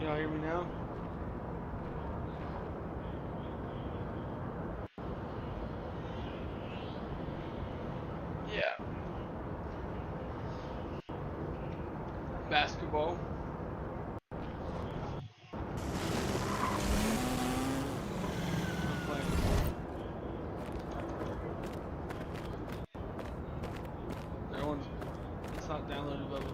y'all hear me now? Yeah. Basketball. I'm playing. Everyone's. It's not downloaded, Bubba.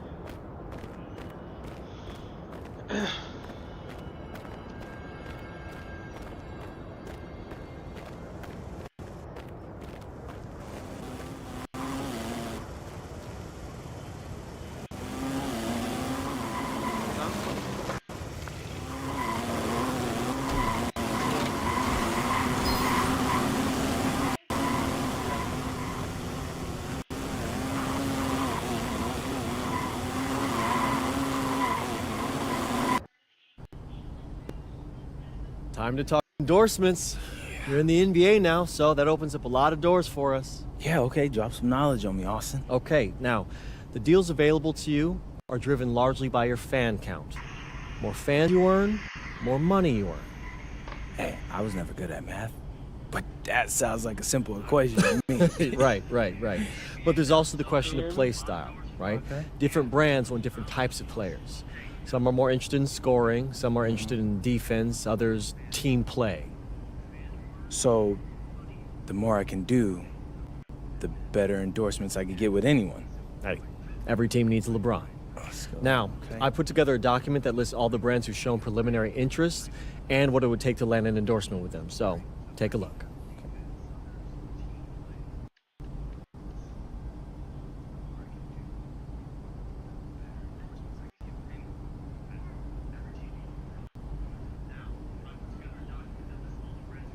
Time to talk endorsements. You're in the NBA now, so that opens up a lot of doors for us. Yeah, okay, drop some knowledge on me, Austin. Okay, now, the deals available to you are driven largely by your fan count. More fans you earn, more money you earn. Hey, I was never good at math, but that sounds like a simple equation to me. Right. But there's also the question of play style, right? Okay. Different brands want different types of players. Some are more interested in scoring, some are interested in defense, others team play. So, the more I can do, the better endorsements I can get with anyone. Hey, every team needs a LeBron. Now, okay. I put together a document that lists all the brands who've shown preliminary interest and what it would take to land an endorsement with them. So, take a look.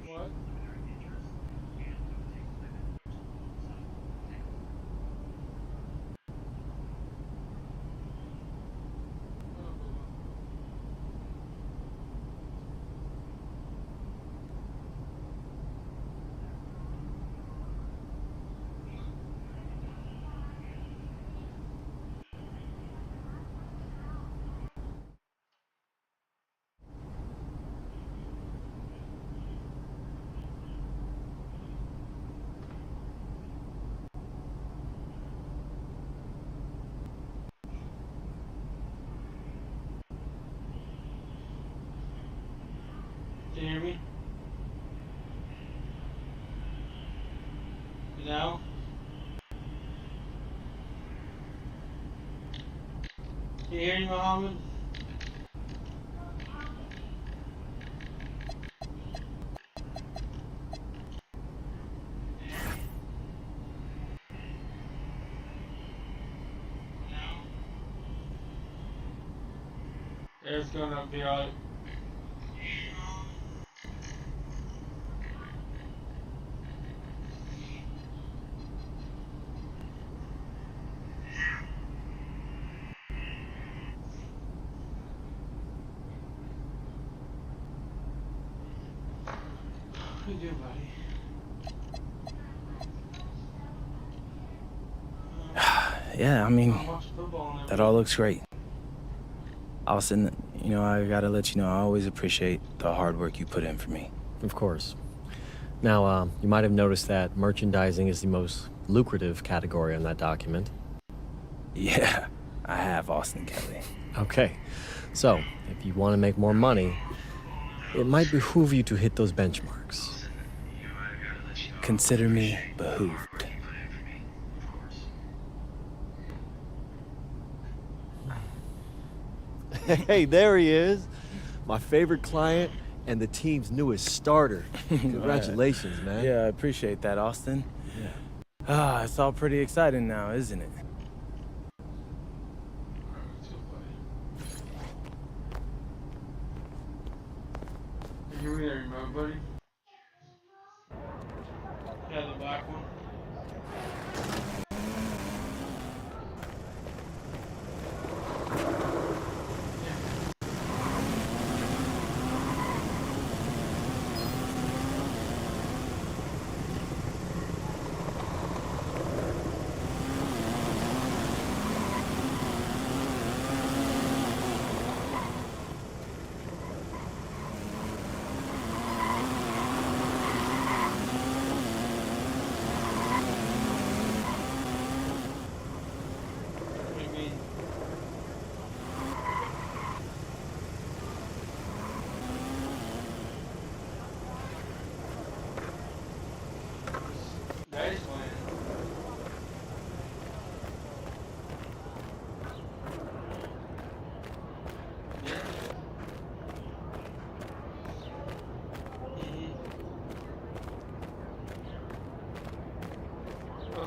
What? Can you hear me? Now? Can you hear me, Muhammad? It's gonna be alright. What you doing, buddy? Yeah, I mean, I watched football and that all looks great. Austin, you know, I gotta let you know, I always appreciate the hard work you put in for me. Of course. Now, you might have noticed that merchandising is the most lucrative category on that document. Yeah, I have, Austin Kelly. Okay, so if you want to make more money, it might behoove you to hit those benchmarks. Consider me behooved. Hey, there he is. My favorite client and the team's newest starter. Congratulations, man. Yeah, I appreciate that, Austin. Yeah. Ah, it's all pretty exciting now, isn't it? Give me that remote, buddy. Yeah, the black one.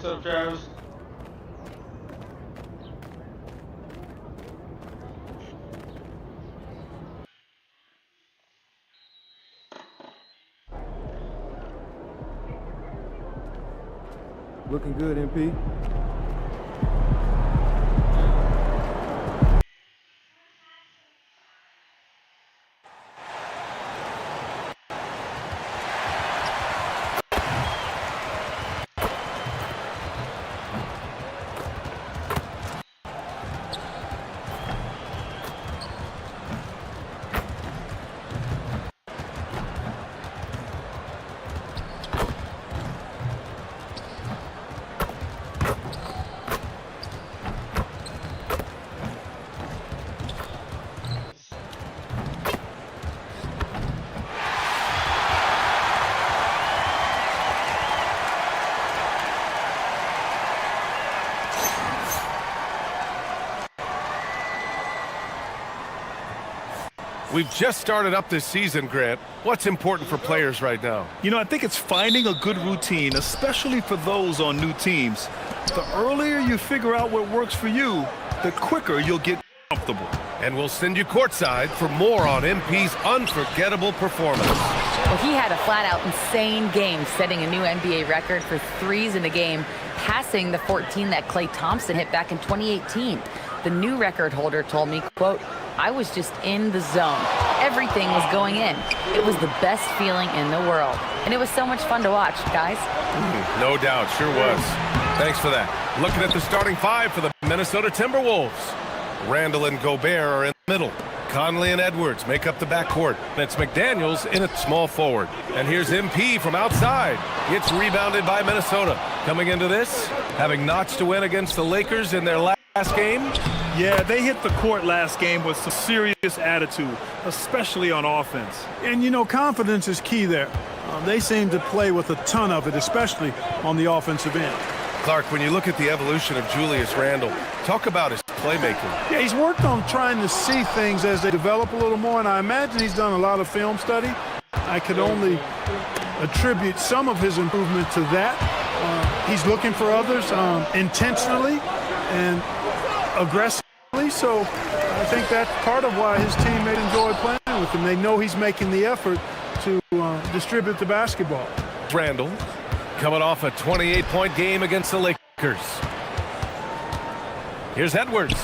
What's up, Travis? Looking good, MP. We've just started up this season, Grant. What's important for players right now? You know, I think it's finding a good routine, especially for those on new teams. The earlier you figure out what works for you, the quicker you'll get comfortable. And we'll send you courtside for more on MP's unforgettable performance. Well, he had a flat-out insane game, setting a new NBA record for threes in a game, passing the 14 that Klay Thompson hit back in 2018. The new record holder told me, quote, "I was just in the zone. Everything was going in. It was the best feeling in the world. And it was so much fun to watch, guys." No doubt, sure was. Thanks for that. Looking at the starting five for the Minnesota Timberwolves. Randall and Gobert are in the middle. Conley and Edwards make up the backcourt. It's McDaniels in a small forward. And here's MP from outside. It's rebounded by Minnesota. Coming into this, having notched a win against the Lakers in their last game. Yeah, they hit the court last game with some serious attitude, especially on offense. And, you know, confidence is key there. They seem to play with a ton of it, especially on the offensive end. Clark, when you look at the evolution of Julius Randle, talk about his playmaking. Yeah, he's worked on trying to see things as they develop a little more, and I imagine he's done a lot of film study. I could only attribute some of his improvement to that. He's looking for others intentionally and aggressively, so I think that's part of why his teammates enjoy playing with him. They know he's making the effort to distribute the basketball. Randall coming off a 28-point game against the Lakers. Here's Edwards.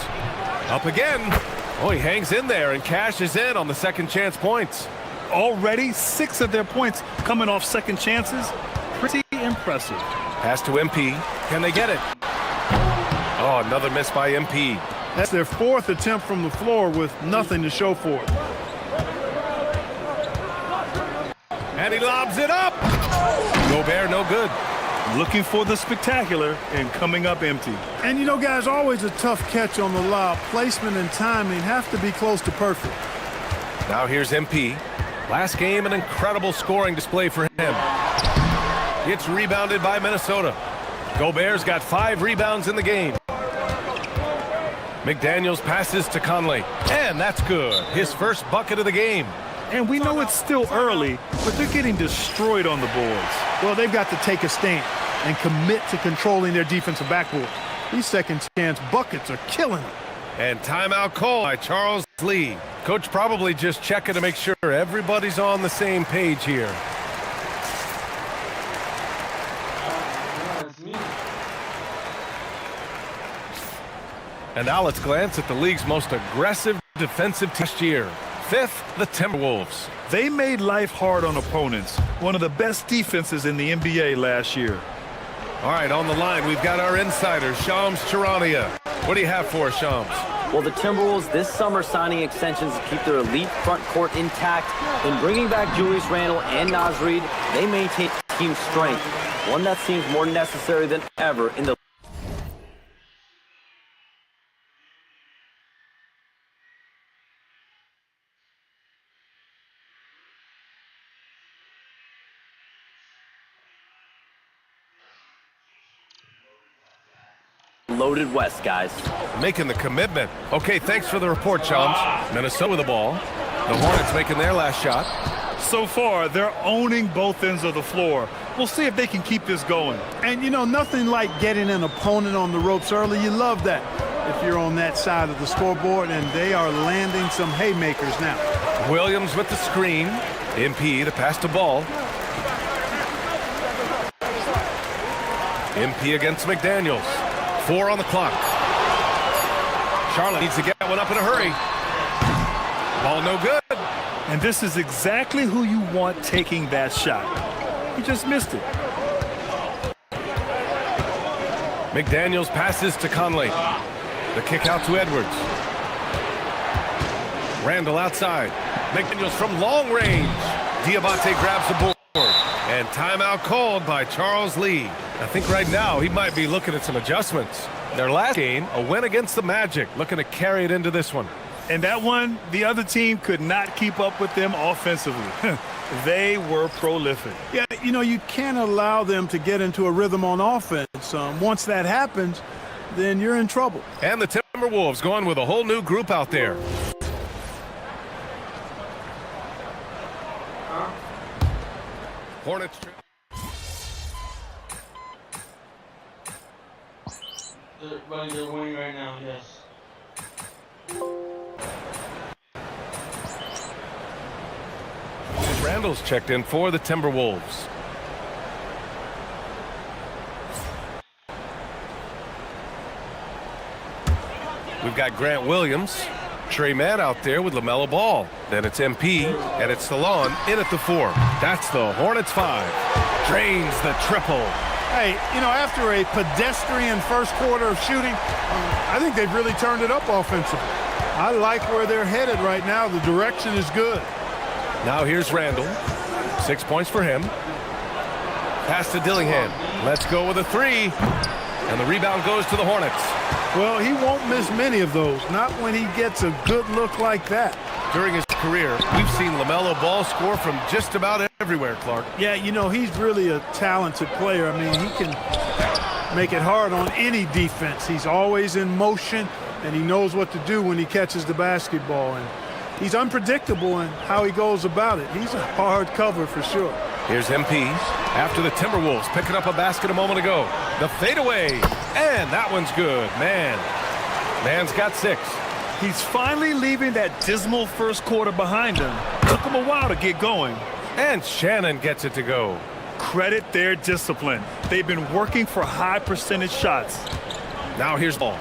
Up again. Oh, he hangs in there and cashes in on the second chance points. Already 6 of their points coming off second chances. Pretty impressive. Pass to MP. Can they get it? Oh, another miss by MP. That's their 4th attempt from the floor with nothing to show for it. And he lobs it up. Gobert, no good. Looking for the spectacular and coming up empty. And, you know, guys, always a tough catch on the lob. Placement and timing have to be close to perfect. Now here's MP. Last game, an incredible scoring display for him. It's rebounded by Minnesota. Gobert's got 5 rebounds in the game. McDaniels passes to Conley. And that's good. His first bucket of the game. And we know it's still early, but they're getting destroyed on the boards. Well, they've got to take a stand and commit to controlling their defensive backboard. These second chance buckets are killing them. And timeout call by Charles Lee. Coach probably just checking to make sure everybody's on the same page here. And now let's glance at the league's most aggressive defensive team last year. 5th, the Timberwolves. They made life hard on opponents. One of the best defenses in the NBA last year. All right, on the line, we've got our insider, Shams Charania. What do you have for us, Shams? Well, the Timberwolves this summer signing extensions to keep their elite front court intact. In bringing back Julius Randle and Naz Reid, they maintain team strength, one that seems more necessary than ever in the loaded West, guys. Making the commitment. Okay, thanks for the report, Shams. Minnesota with the ball. The Hornets making their last shot. So far, they're owning both ends of the floor. We'll see if they can keep this going. And, you know, nothing like getting an opponent on the ropes early. You love that if you're on that side of the scoreboard, and they are landing some haymakers now. Williams with the screen. MP to pass the ball. MP against McDaniels. 4 on the clock. Charlotte needs to get one up in a hurry. Ball no good. And this is exactly who you want taking that shot. He just missed it. McDaniels passes to Conley. The kick out to Edwards. Randall outside. McDaniels from long range. Diabate grabs the board. And timeout called by Charles Lee. I think right now he might be looking at some adjustments. Their last game, a win against the Magic, looking to carry it into this one. And that one, the other team could not keep up with them offensively. They were prolific. Yeah, you know, you can't allow them to get into a rhythm on offense. Once that happens, then you're in trouble. And the Timberwolves going with a whole new group out there. Hornets. They're winning right now, yes. Randall's checked in for the Timberwolves. We've got Grant Williams, Trey Mann out there with LaMelo Ball. Then it's MP, and it's Salon in at the 4. That's the Hornets 5. Drains the triple. Hey, you know, after a pedestrian first quarter of shooting, I think they've really turned it up offensively. I like where they're headed right now. The direction is good. Now here's Randall. 6 points for him. Pass to Dillingham. Let's go with a 3. And the rebound goes to the Hornets. Well, he won't miss many of those, not when he gets a good look like that. During his career, we've seen LaMelo Ball score from just about everywhere, Clark. Yeah, you know, he's really a talented player. I mean, he can make it hard on any defense. He's always in motion, and he knows what to do when he catches the basketball. And he's unpredictable in how he goes about it. He's a hard cover for sure. Here's MP after the Timberwolves picking up a basket a moment ago. The fadeaway, and that one's good. Man's got 6. He's finally leaving that dismal first quarter behind him. Took him a while to get going. And Shannon gets it to go. Credit their discipline. They've been working for high percentage shots. Now here's Ball.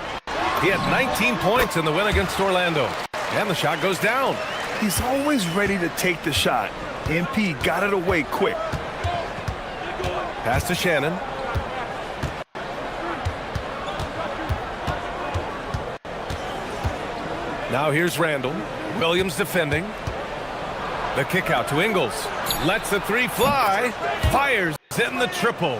He had 19 points in the win against Orlando. And the shot goes down. He's always ready to take the shot. MP got it away quick. Pass to Shannon. Now here's Randall. Williams defending. The kick out to Ingles. Lets the 3 fly. Fires in the triple.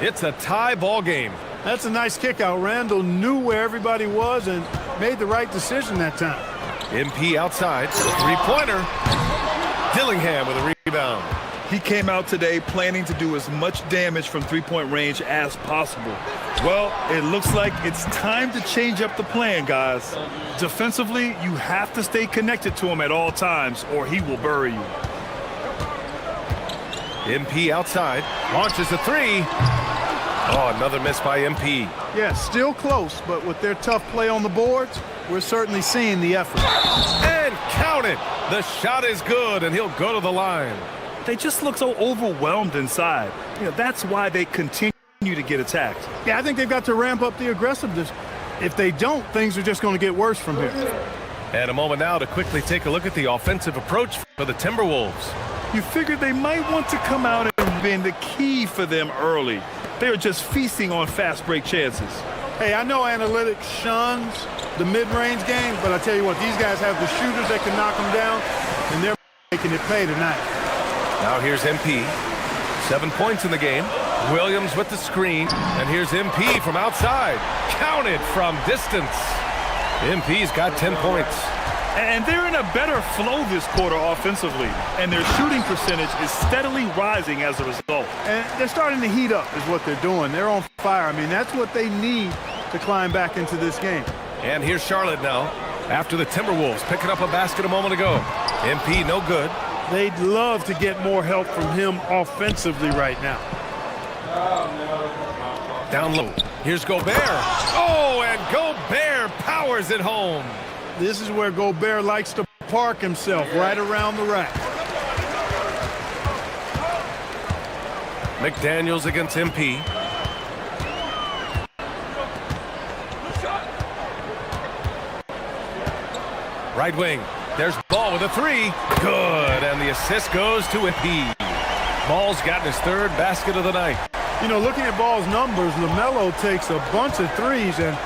It's a tie ball game. That's a nice kick out. Randall knew where everybody was and made the right decision that time. MP outside. 3-pointer. Dillingham with a rebound. He came out today planning to do as much damage from three-point range as possible. Well, it looks like it's time to change up the plan, guys. Defensively, you have to stay connected to him at all times or he will bury you. MP outside. Launches a 3. Oh, another miss by MP. Yeah, still close, but with their tough play on the boards, we're certainly seeing the effort. And count it. The shot is good, and he'll go to the line. They just look so overwhelmed inside. You know, that's why they continue to get attacked. Yeah, I think they've got to ramp up the aggressiveness. If they don't, things are just going to get worse from here. And a moment now to quickly take a look at the offensive approach for the Timberwolves. You figured they might want to come out and been the key for them early. They are just feasting on fast break chances. Hey, I know analytics shuns the mid-range game, but I tell you what, these guys have the shooters that can knock them down, and they're making it pay tonight. Now here's MP. 7 points in the game. Williams with the screen, and here's MP from outside. Counted from distance. MP's got 10 points. And they're in a better flow this quarter offensively, and their shooting percentage is steadily rising as a result. And they're starting to heat up is what they're doing. They're on fire. I mean, that's what they need to climb back into this game. And here's Charlotte now after the Timberwolves picking up a basket a moment ago. MP no good. They'd love to get more help from him offensively right now. Down low. Here's Gobert. Oh, and Gobert powers it home. This is where Gobert likes to park himself, right around the rack. McDaniels against MP. Right wing. There's Ball with a three. Good. And the assist goes to MP. Ball's gotten his third basket of the night. You know, looking at Ball's numbers, LaMelo takes a bunch of threes, and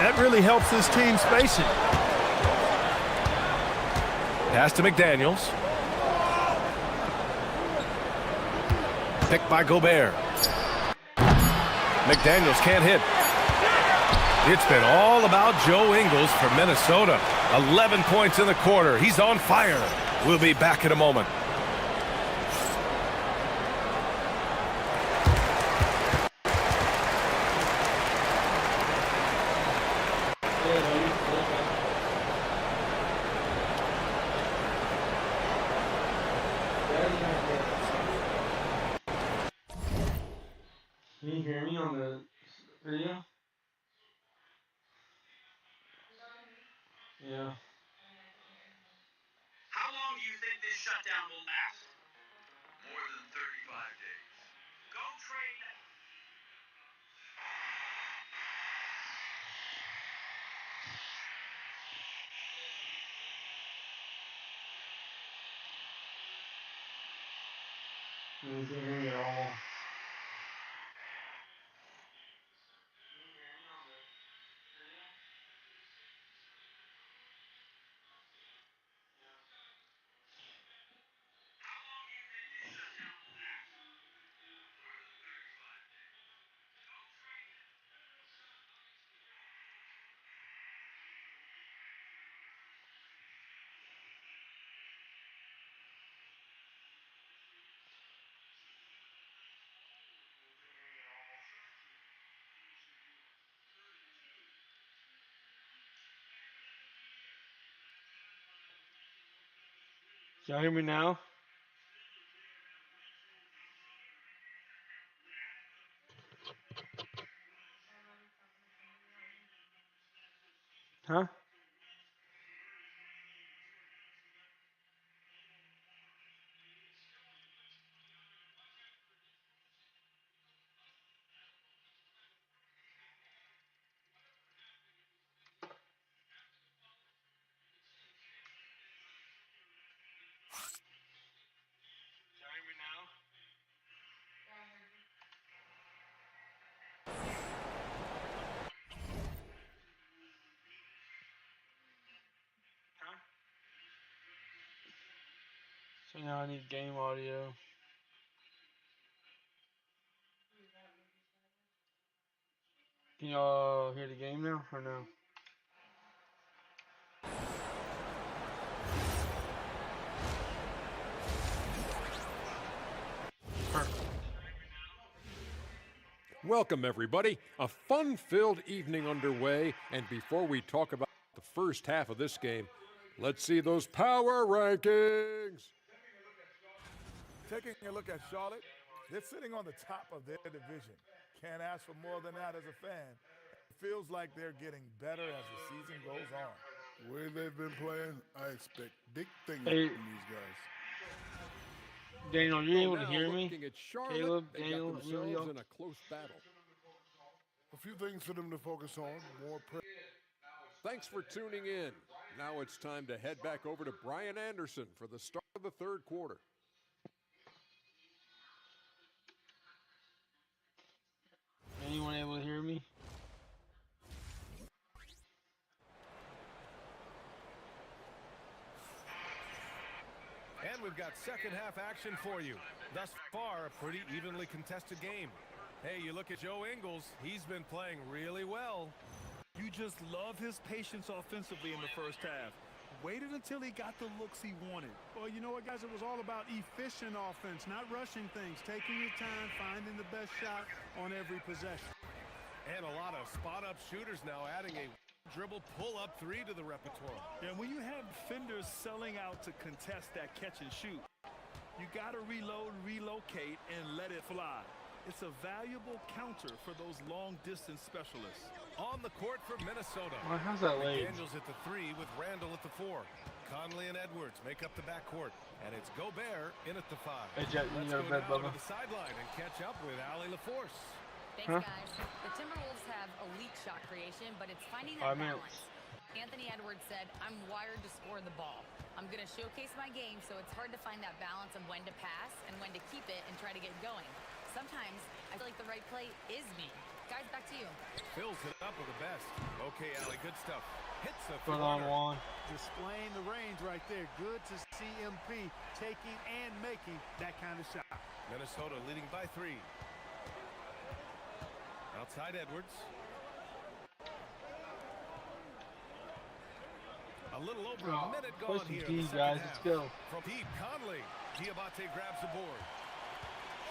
that really helps this team spacing. Pass to McDaniels. Picked by Gobert. McDaniels can't hit. It's been all about Joe Ingles for Minnesota. 11 points in the quarter. He's on fire. We'll be back in a moment. Can you hear me on the video? Yeah. How long do you think this shutdown will last? More than 35 days. Go trade. You can hear me at all. Y'all hear me now? Huh? Y'all hear me now? Huh? So now I need game audio. Can y'all hear the game now or no? Welcome, everybody. A fun-filled evening underway, and before we talk about the first half of this game, let's see those power rankings. Taking a look at Charlotte, they're sitting on the top of their division. Can't ask for more than that as a fan. It feels like they're getting better as the season goes on. The way they've been playing, I expect big things from these guys. Daniel, you able to hear me? Looking at Charlotte, Caleb, they Daniel, got themselves Emilio? in a close battle. A few things for them to focus on. More Thanks for tuning in. Now it's time to head back over to Brian Anderson for the start of the third quarter. Anyone able to hear me? And we've got second half action for you. Thus far, a pretty evenly contested game. Hey, you look at Joe Ingles. He's been playing really well. You just love his patience offensively in the first half. Waited until he got the looks he wanted. Well, you know what, guys? It was all about efficient offense, not rushing things, taking your time, finding the best shot on every possession. And a lot of spot-up shooters now adding a dribble pull-up three to the repertoire. And when you have defenders selling out to contest that catch and shoot, You got to reload, relocate, and let it fly. It's a valuable counter for those long-distance specialists. On the court for Minnesota. Well, how's that late? McDaniels at the 3 with Randall at the 4. Conley and Edwards make up the backcourt. And it's Gobert in at the 5. Hey, Jet, you Let's know go bed, now to Bubba. the sideline and catch up with Allie LaForce. Thanks, guys. The Timberwolves have elite shot creation, but it's finding that balance. Anthony Edwards said, "I'm wired to score the ball. I'm going to showcase my game, so it's hard to find that balance of when to pass and when to keep it and try to get going. Sometimes I feel like the right play is me." Guys, back to you. Fills it up with the best. Okay, Allie, good stuff. Hits a Put on one. Displaying the range right there. Good to see MP taking and making that kind of shot. Minnesota leading by 3. Outside Edwards. A little over a minute gone here. Guys, let's go. From deep, Conley. Diabate grabs the board.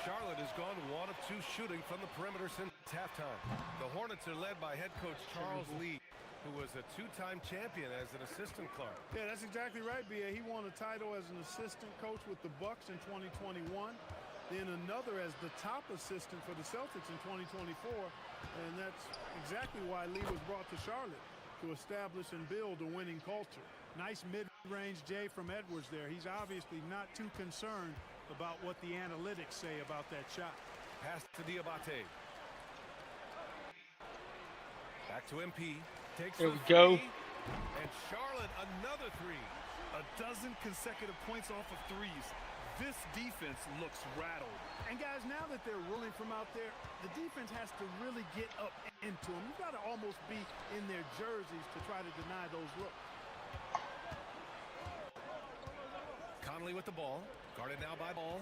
Charlotte has gone 1 of 2 shooting from the perimeter since halftime. The Hornets are led by head coach Charles Lee, who was a 2-time champion as an assistant, Clark. Yeah, that's exactly right, B.A. He won a title as an assistant coach with the Bucks in 2021. Then another as the top assistant for the Celtics in 2024. And that's exactly why Lee was brought to Charlotte, to establish and build a winning culture. Nice mid-range J from Edwards there. He's obviously not too concerned about what the analytics say about that shot. Pass to Diabate. Back to MP. Takes There we the go. 3. And Charlotte another 3. A dozen consecutive points off of threes. This defense looks rattled. And guys, now that they're rolling from out there, the defense has to really get up into them. You've got to almost be in their jerseys to try to deny those looks. Conley with the ball. Guarded now by Ball.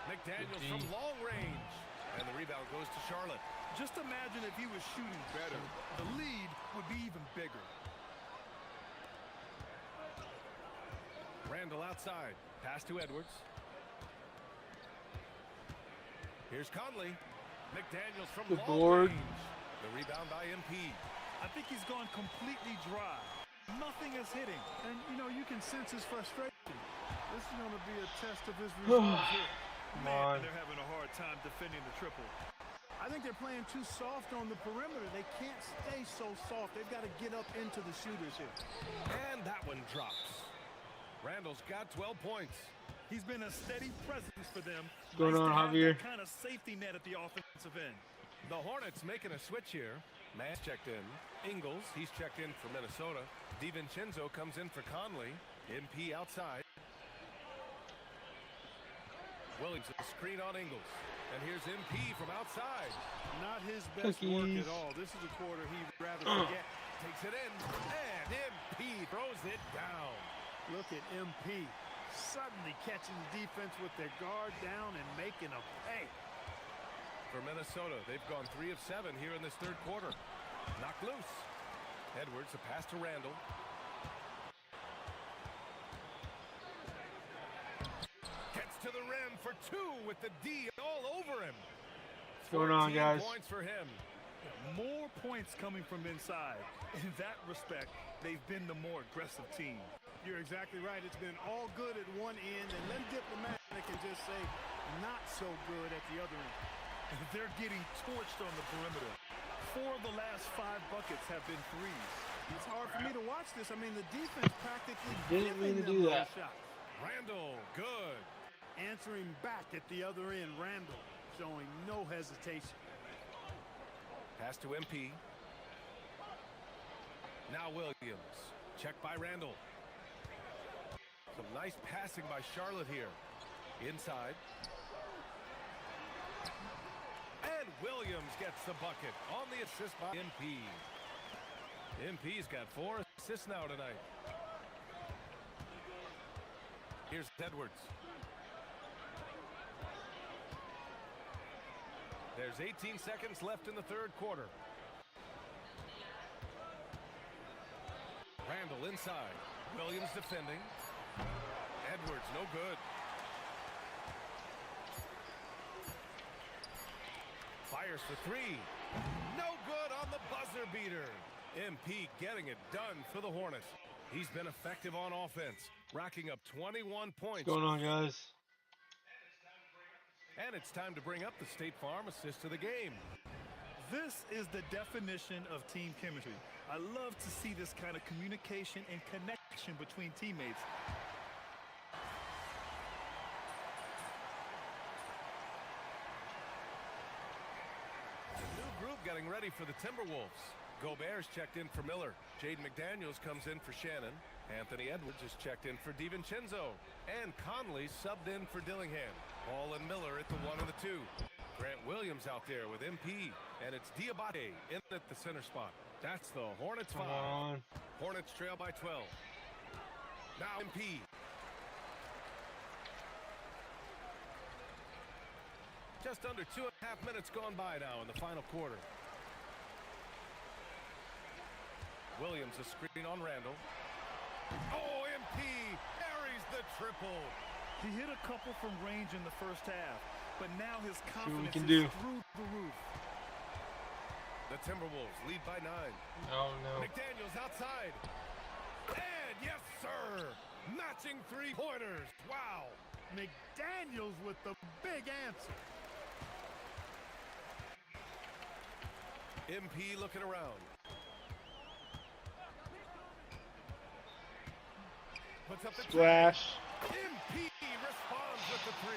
McDaniels from long range. And the rebound goes to Charlotte. Just imagine if he was shooting better. The lead would be even bigger. Randall outside. Pass to Edwards. Here's Conley. McDaniels from Good long board. range. The rebound by MP. I think he's gone completely dry. Nothing is hitting. And, you know, you can sense his frustration. This is going to be a test of his resolve here. Man, they're having a hard time defending the triple. I think they're playing too soft on the perimeter. They can't stay so soft. They've got to get up into the shooters here. And that one drops. Randall's got 12 points. He's been a steady presence for them. What's going on, Javier? Kind of safety net at the offensive end. The Hornets making a switch here. Mass checked in. Ingles, he's checked in for Minnesota. DiVincenzo comes in for Conley. MP outside. Williams a screen on Ingles. And here's MP from outside. Not his best work at all. This is a quarter he'd rather forget. Takes it in. And MP throws it down. Look at MP suddenly catching the defense with their guard down and making a pay. For Minnesota, they've gone 3 of 7 here in this third quarter. Knocked loose. Edwards, a pass to Randall. Gets to the rim for 2 with the D all over him. What's going on, guys? Points for him. More points coming from inside. In that respect, they've been the more aggressive team. You're exactly right. It's been all good at one end, and then diplomatic can just say not so good at the other end. They're getting torched on the perimeter. 4 of the last 5 buckets have been threes. It's hard for me to watch this. I mean, the defense practically Didn't mean to giving do them that. those shots. Randall, good. Answering back at the other end, Randall showing no hesitation. Pass to MP. Now Williams. Check by Randall. Some nice passing by Charlotte here. Inside. And Williams gets the bucket on the assist by MP. MP's got 4 assists now tonight. Here's Edwards. There's 18 seconds left in the third quarter. Randall inside. Williams defending. Edwards, no good. Fires for 3. No good on the buzzer beater. MP getting it done for the Hornets. He's been effective on offense, racking up 21 points. What's going on, guys? And it's time to bring up the State Farm assist of the game. This is the definition of team chemistry. I love to see this kind of communication and connection between teammates. New group getting ready for the Timberwolves. Gobert's checked in for Miller. Jaden McDaniels comes in for Shannon. Anthony Edwards is checked in for DiVincenzo. And Conley subbed in for Dillingham. Ball and Miller at the 1 and the 2. Grant Williams out there with MP. And it's Diabate in at the center spot. That's the Hornets 5. Hornets trail by 12. Now MP. Just under 2.5 minutes gone by now in the final quarter. Williams a screen on Randall. Oh, MP carries the triple. He hit a couple from range in the first half, but now his confidence is through the roof. The Timberwolves lead by 9. Oh, no. McDaniels outside. And yes, sir. Matching three-pointers. Wow. McDaniels with the big answer. MP looking around. Puts up the splash. MP responds with the 3.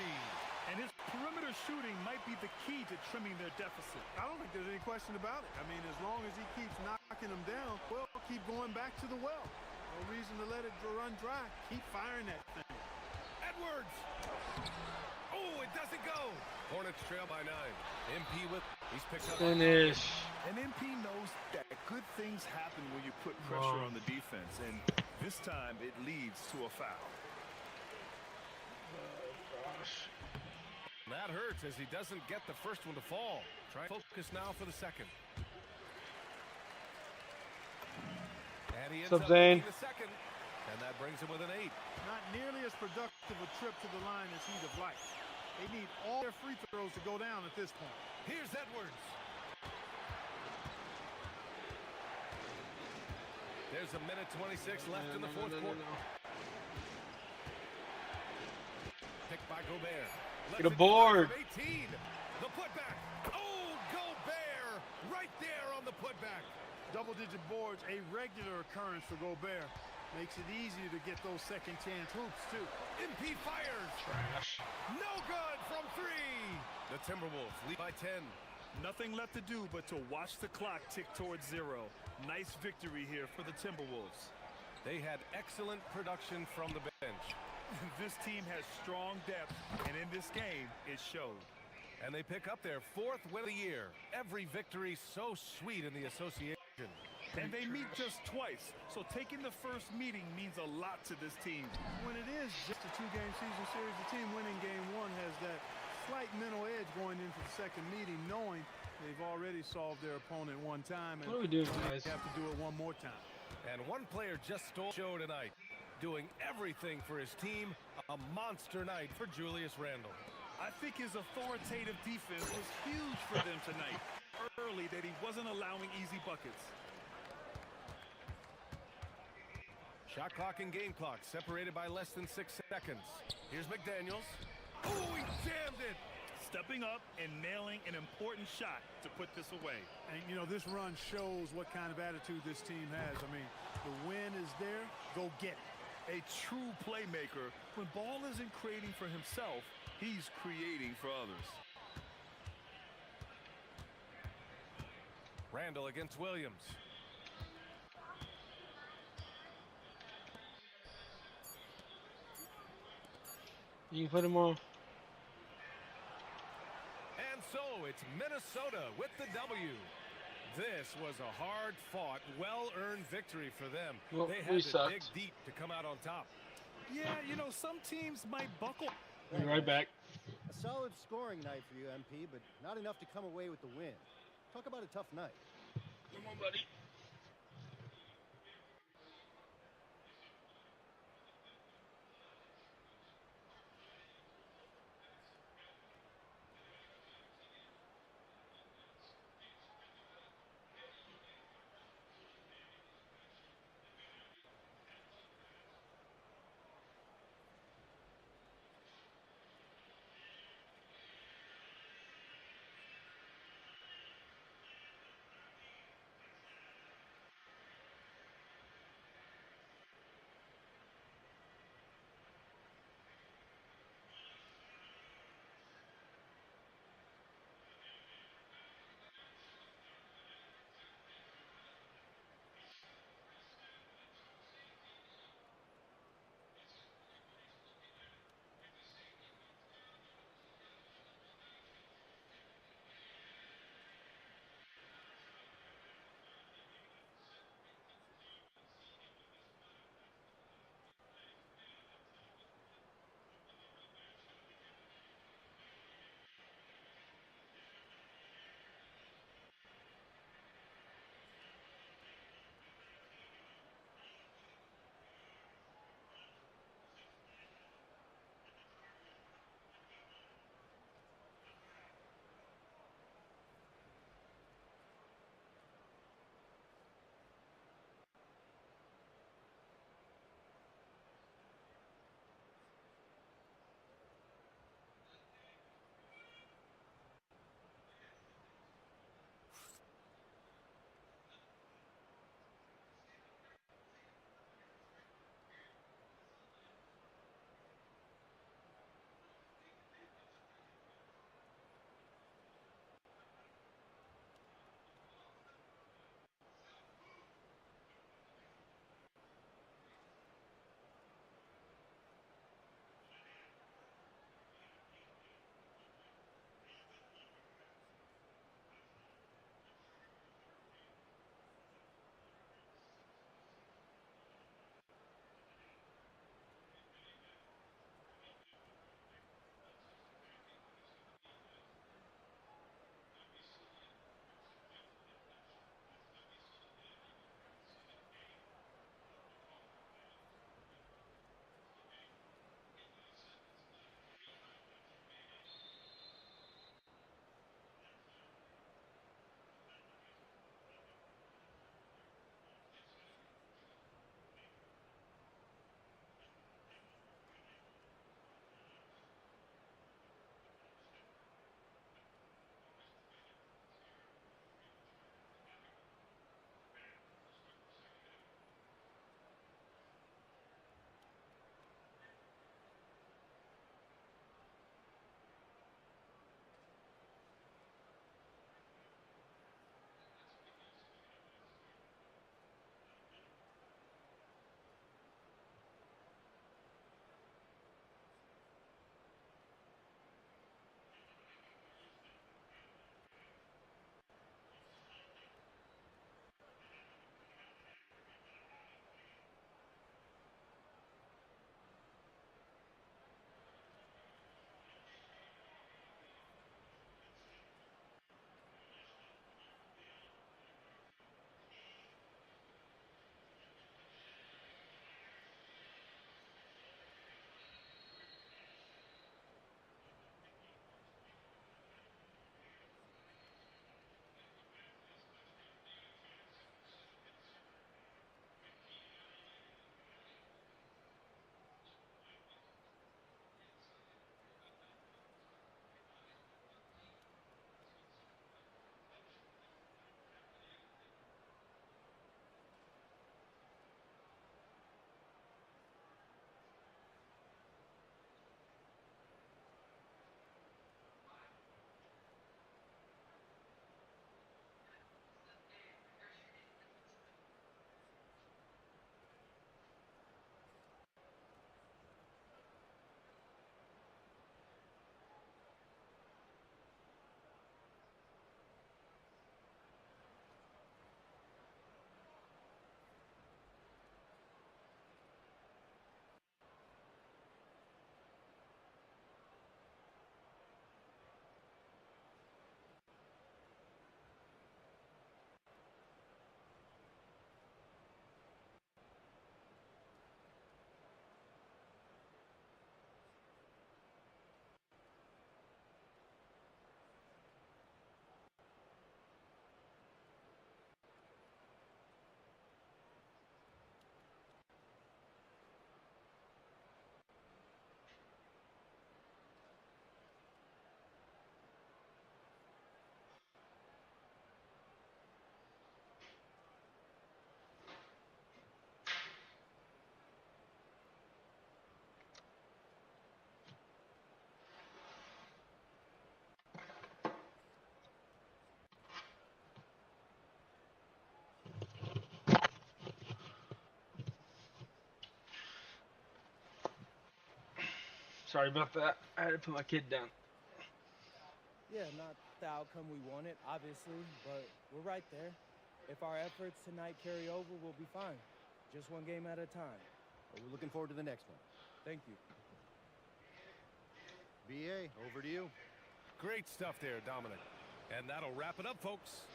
And his perimeter shooting might be the key to trimming their deficit. I don't think there's any question about it. I mean, as long as he keeps knocking them down, well, keep going back to the well. No reason to let it run dry. Keep firing that thing. Edwards. Oh, it doesn't go. Hornets trail by 9. MP with, he's picked up. Finish. And MP knows that good things happen when you put pressure on the defense. And this time it leads to a foul. Oh, gosh. That hurts as he doesn't get the first one to fall. Try to focus now for the second. And he ends up taking the second. And that brings him with an 8. Not nearly as productive a trip to the line as he'd have liked. They need all their free throws to go down at this point. Here's Edwards. There's a minute 26 left in the fourth quarter. Picked by Gobert. Get a board. 18. The putback. Oh, Gobert right there on the putback. Double-digit boards, a regular occurrence for Gobert. Makes it easier to get those second chance hoops, too. MP fires. Trash. No good from 3. The Timberwolves lead by 10. Nothing left to do but to watch the clock tick towards 0. Nice victory here for the Timberwolves. They had excellent production from the bench. This team has strong depth, and in this game, it showed. And they pick up their 4th win of the year. Every victory so sweet in the association. And they meet just twice, so taking the first meeting means a lot to this team. When it is just a 2-game season series, the team winning game 1 has that slight mental edge going into the second meeting, knowing they've already solved their opponent one time. And what are we doing, guys? They have to do it one more time. And one player just stole the show tonight, doing everything for his team. A monster night for Julius Randle. I think his authoritative defense was huge for them tonight. Early that he wasn't allowing easy buckets. Shot clock and game clock separated by less than 6 seconds. Here's McDaniels. Oh, he jammed it. Stepping up and nailing an important shot to put this away. And, you know, this run shows what kind of attitude this team has. I mean, the win is there. Go get it. A true playmaker. When ball isn't creating for himself, he's creating for others. Randall against Williams. You can put him on. And so it's Minnesota with the W. This was a hard-fought, well-earned victory for them. Well, they had to dig deep to come out on top. Yeah, you know, some teams might buckle. Be right back. A solid scoring night for you, MP, but not enough to come away with the win. Talk about a tough night. Come on, buddy. Sorry about that. I had to put my kid down. Yeah, not the outcome we wanted, obviously, but we're right there. If our efforts tonight carry over, we'll be fine. Just one game at a time. But we're looking forward to the next one. Thank you. BA, over to you. Great stuff there, Dominic. And that'll wrap it up, folks.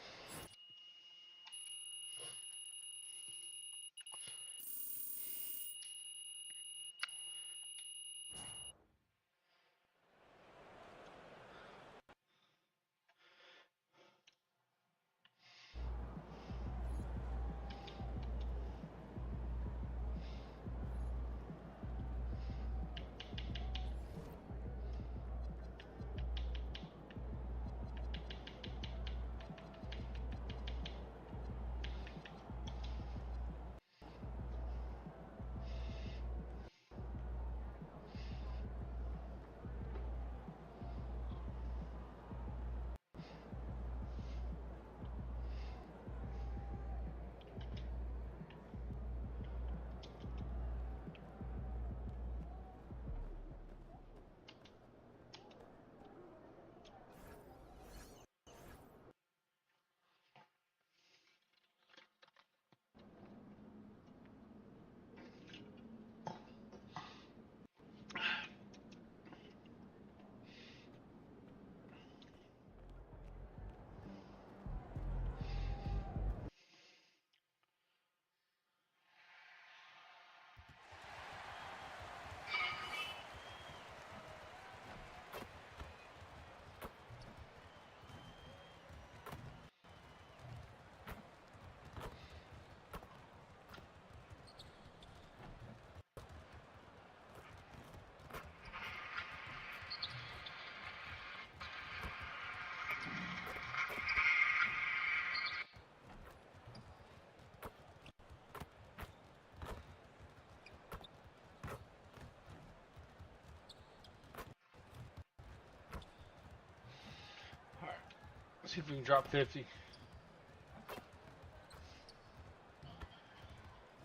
Let's see if we can drop 50.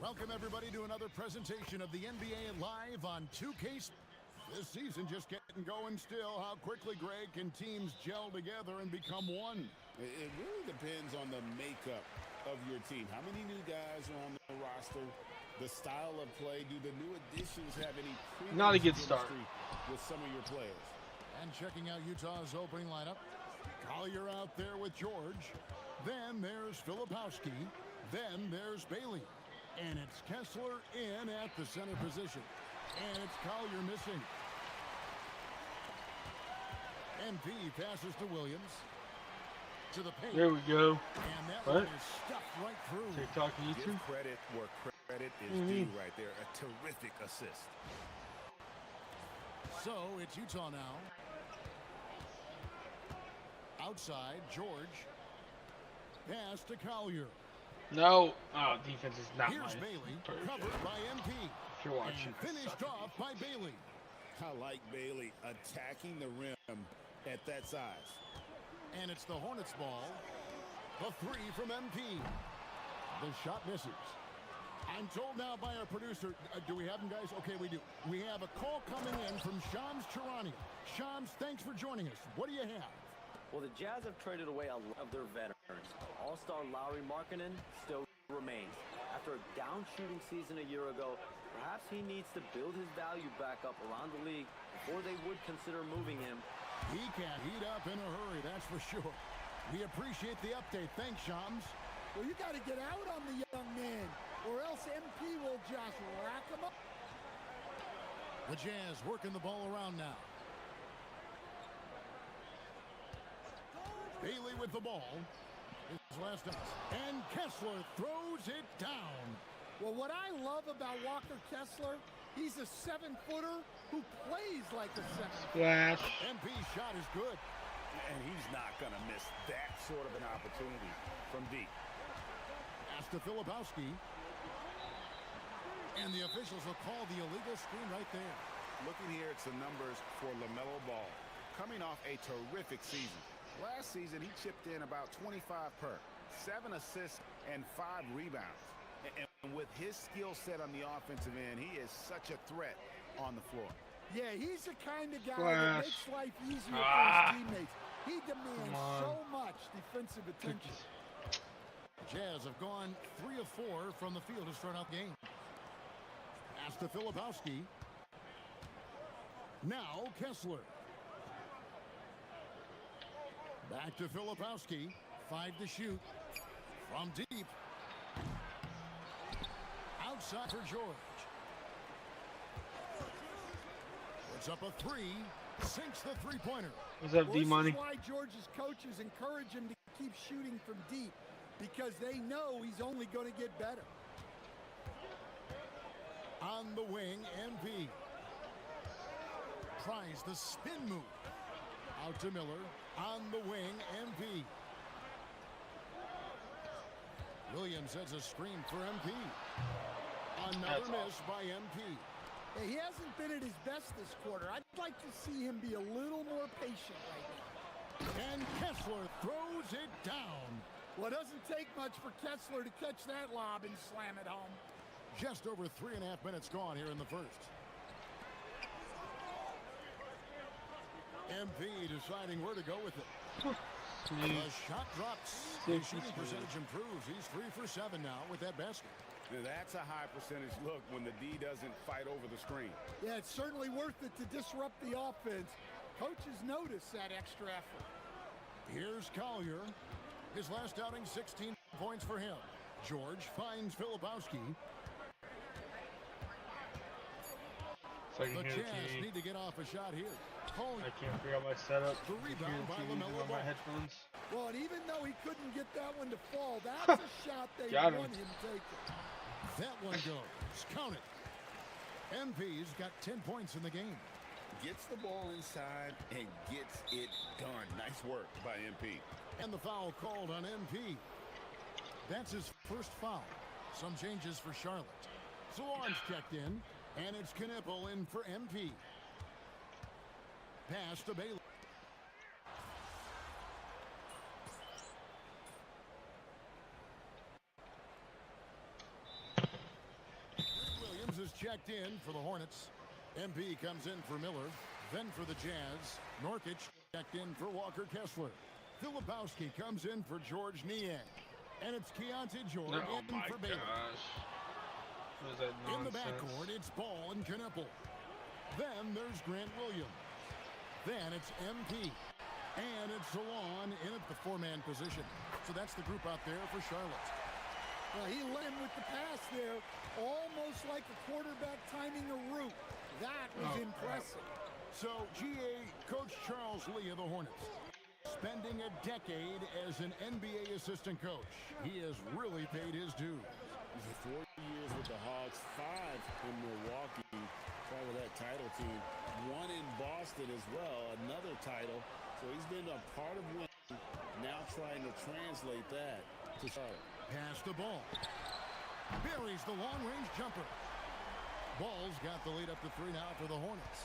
Welcome everybody to another presentation of the NBA Live on 2K. This season just getting going still. How quickly, Greg, can teams gel together and become one? It really depends on the makeup of your team. How many new guys are on the roster? The style of play. Do the new additions have any Not a good start with some of your players? And checking out Utah's opening lineup. Collier out there with George. Then there's Filipowski. Then there's Bailey. And it's Kessler in at the center position. And it's Collier missing. MP passes to Williams. To the paint. There we go. And that what? one is stuffed right through. TikTok, YouTube. Give credit where credit is due right there. A terrific assist. So it's Utah now. Outside, George. Pass to Collier. No. Oh, defense is not Here's my Bailey, first. covered by MP. If you're watching, and finished off by Bailey. I like Bailey attacking the rim at that size. And it's the Hornets ball. The three from MP. The shot misses. I'm told now by our producer, do we have him, guys? Okay, we do. We have a call coming in from Shams Charania. Shams, thanks for joining us. What do you have? Well, the Jazz have traded away a lot of their veterans. All-star Lauri Markkanen still remains. After a down shooting season a year ago, perhaps he needs to build his value back up around the league before they would consider moving him. He can heat up in a hurry, that's for sure. We appreciate the update. Thanks, Shams. Well, you got to get out on the young man, or else MP will just rack him up. The Jazz working the ball around now. Bailey with the ball. His last touch. And Kessler throws it down. Well, what I love about Walker Kessler, he's a 7-footer who plays like a 7-footer. Splash. MP's shot is good. And he's not going to miss that sort of an opportunity from deep. Pass to Filipowski. And the officials will call the illegal screen right there. Looking here at some numbers for LaMelo Ball. Coming off a terrific season. Last season, he chipped in about 25 per, 7 assists and 5 rebounds. And with his skill set on the offensive end, he is such a threat on the floor. Yeah, he's the kind of guy that Flash. makes life easier for his teammates. He demands on. so much defensive attention. Jazz have gone 3 of 4 from the field to start out the game. Pass to Filipowski. Now Kessler. Back to Filipowski. 5 to shoot. From deep. Outside for George. Puts up a 3. Sinks the three-pointer. What's up, D-Money? This is why George's coaches encourage him to keep shooting from deep, because they know he's only going to get better. On the wing, MP. Tries the spin move. Out to Miller. On the wing, MP. Williams has a screen for MP. Another miss by MP. Hey, he hasn't been at his best this quarter. I'd like to see him be a little more patient right now. And Kessler throws it down. Well, it doesn't take much for Kessler to catch that lob and slam it home. Just over 3.5 minutes gone here in the first. MP deciding where to go with it. The shot drops. His shooting percentage improves. He's 3 for 7 now with that basket. Now, that's a high percentage look when the D doesn't fight over the screen. Yeah, it's certainly worth it to disrupt the offense. Coaches notice that extra effort. Here's Collier. His last outing, 16 points for him. George finds Filipowski. So I can The hear the Jazz TV. need to get off a shot here. I can't figure out my setup. The rebound by LaMelo on my Ball. headphones. Well, and even though he couldn't get that one to fall, that's a shot they Got want him. him taking. That one goes. Count it. MP's got 10 points in the game. Gets the ball inside and gets it done. Nice work by MP. And the foul called on MP. That's his first foul. Some changes for Charlotte. Solange checked in, and it's Knipple in for MP. Pass to Bailey. Williams is checked in for the Hornets. MP comes in for Miller, then for the Jazz. Norkic checked in for Walker Kessler. Filipowski comes in for George Niang. And it's Keontae George Oh in my for Bailey. gosh. What is that In the nonsense? backcourt, it's Ball and Knipple. Then there's Grant Williams. Then it's MP. And it's Salon in at the 4-man position. So that's the group out there for Charlotte. Well, he led him with the pass there, almost like a quarterback timing a route. That was impressive. So, GA Coach Charles Lee of the Hornets, spending a decade as an NBA assistant coach. He has really paid his dues. 4 years with the Hawks, 5 in Milwaukee, part of that title team. 1 in Boston as well, another title. So he's been a part of winning, now trying to translate that to Charlotte. Pass the ball. Buries the long-range jumper. Ball's got the lead up to 3 now for the Hornets.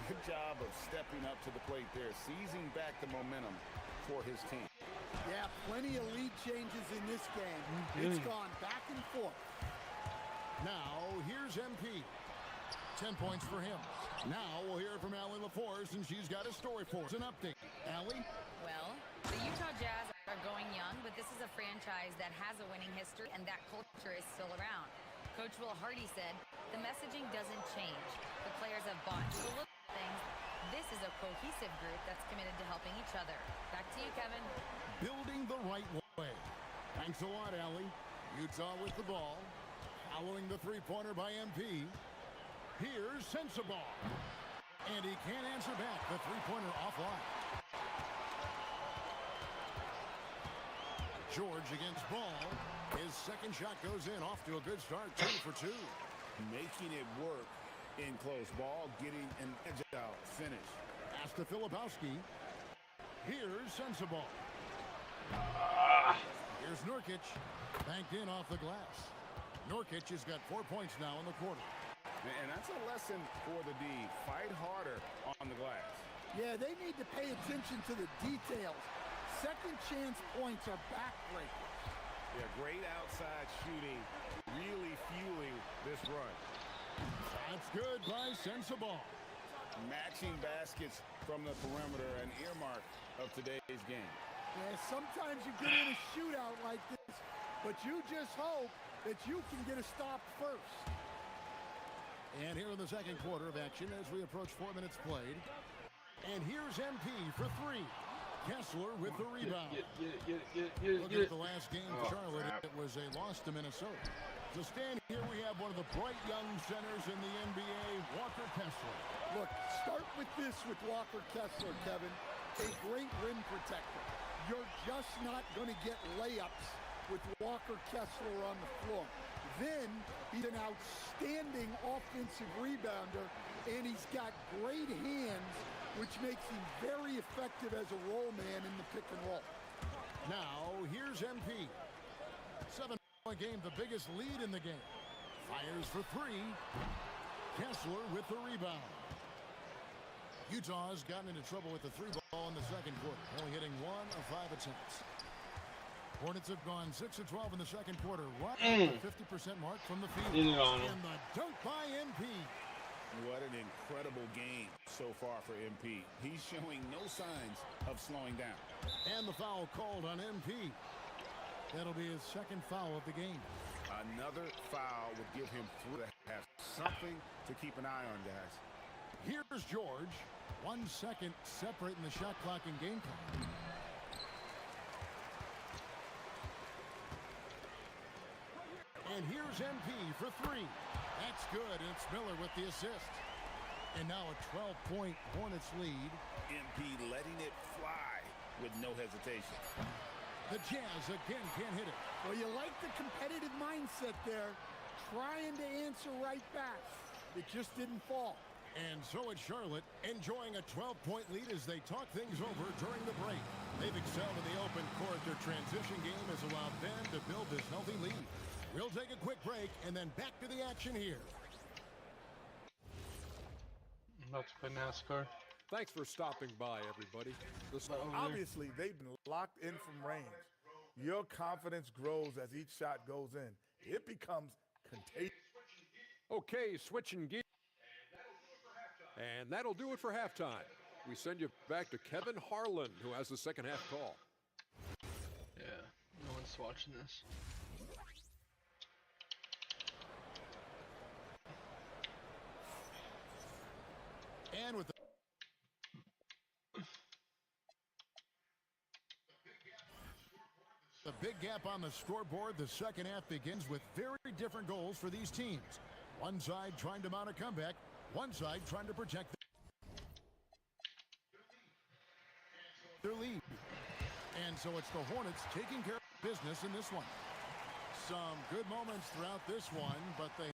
Good job of stepping up to the plate there, seizing back the momentum for his team. Yeah, plenty of lead changes in this game. It's gone back and forth. Now, here's MP. 10 points for him. Now we'll hear from Allie LaForce, and she's got a story for us. An update. Allie? Well, the Utah Jazz are going young, but this is a franchise that has a winning history, and that culture is still around. Coach Will Hardy said, the messaging doesn't change. The players have bought into the little things. This is a cohesive group that's committed to helping each other. Back to you, Kevin. Building the right way. Thanks a lot, Allie. Utah with the ball. Following the three-pointer by MP. Here's Sensabaugh. And he can't answer back. The three-pointer offline. George against Ball. His second shot goes in. Off to a good start. 2 for 2. Making it work in close ball, getting an edge-out finish. Pass to Filipowski. Here's Sensabaugh. Here's Nurkic. Banked in off the glass. Nurkic has got 4 points now in the quarter. And that's a lesson for the D. Fight harder on the glass. Yeah, they need to pay attention to the details. Second chance points are backbreakers. Yeah, great outside shooting, really fueling this run. That's good by Sensabaugh. Matching baskets from the perimeter, an earmark of today's game. Yeah, sometimes you get in a shootout like this, but you just hope that you can get a stop first. And here in the second quarter of action as we approach 4 minutes played. And here's MP for three. Kessler with the rebound. Looking at the last game for Charlotte, it was a loss to Minnesota. To stand here, we have one of the bright young centers in the NBA, Walker Kessler. Look, start with this with Walker Kessler, Kevin. A great rim protector. You're just not going to get layups with Walker Kessler on the floor. Then he's an outstanding offensive rebounder, and he's got great hands, which makes him very effective as a roll man in the pick and roll. Now, here's MP. 7-point game, the biggest lead in the game. Fires for three. Kessler with the rebound. Utah's gotten into trouble with the three ball in the second quarter, only hitting 1 of 5 attempts. Hornets have gone 6 of 12 in the second quarter, right at the 50% mark from the field. And the dunk by MP. What an incredible game so far for MP. He's showing no signs of slowing down. And the foul called on MP. That'll be his second foul of the game. Another foul would give him 3 to have something to keep an eye on, guys. Here's George. 1 second separating the shot clock and game clock. And here's MP for three. That's good. And it's Miller with the assist. And now a 12-point Hornets lead. MP letting it fly with no hesitation. The Jazz again can't hit it. Well, you like the competitive mindset there, trying to answer right back. It just didn't fall. And so it's Charlotte enjoying a 12-point lead as they talk things over during the break. They've excelled in the open court. Their transition game has allowed Ben to build this healthy lead. We'll take a quick break and then back to the action here. That's by NASCAR. Thanks for stopping by, everybody. Obviously, they've been locked in from range. Your confidence grows as each shot goes in. It becomes contagious. Okay, switching gears. And that'll do it for halftime. We send you back to Kevin Harlan, who has the second half call. Yeah, no one's watching this. And with the big gap on the scoreboard, the second half begins with very different goals for these teams. One side trying to mount a comeback, one side trying to protect their lead. And so it's the Hornets taking care of business in this one. Some good moments throughout this one, but they